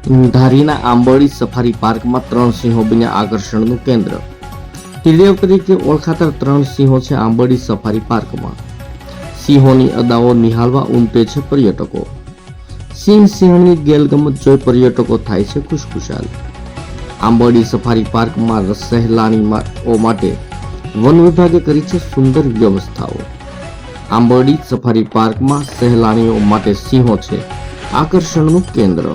ધારીના આંબોડી safari પાર્કમાં 3 સિંહો બન્યા આકર્ષણનું કેન્દ્ર. ત્રિદેવ તરીકે ઓળખાતા 3 સિંહો છે આંબોડી સફારી પાર્કમાં. સિંહોની અદાઓ નિહાળવા ઉમટે છે પર્યટકો. સિંહની ગેલગમત જોઈ પર્યટકો થાય છે ખુશખુશાલ. આંબોડી સફારી પાર્કમાં સહેલાણીઓ માટે વન વિભાગે કરી છે સુંદર વ્યવસ્થાઓ. આંબોડી સફારી પાર્કમાં સહેલાણીઓ માટે સિંહો છે આકર્ષણનું કેન્દ્ર.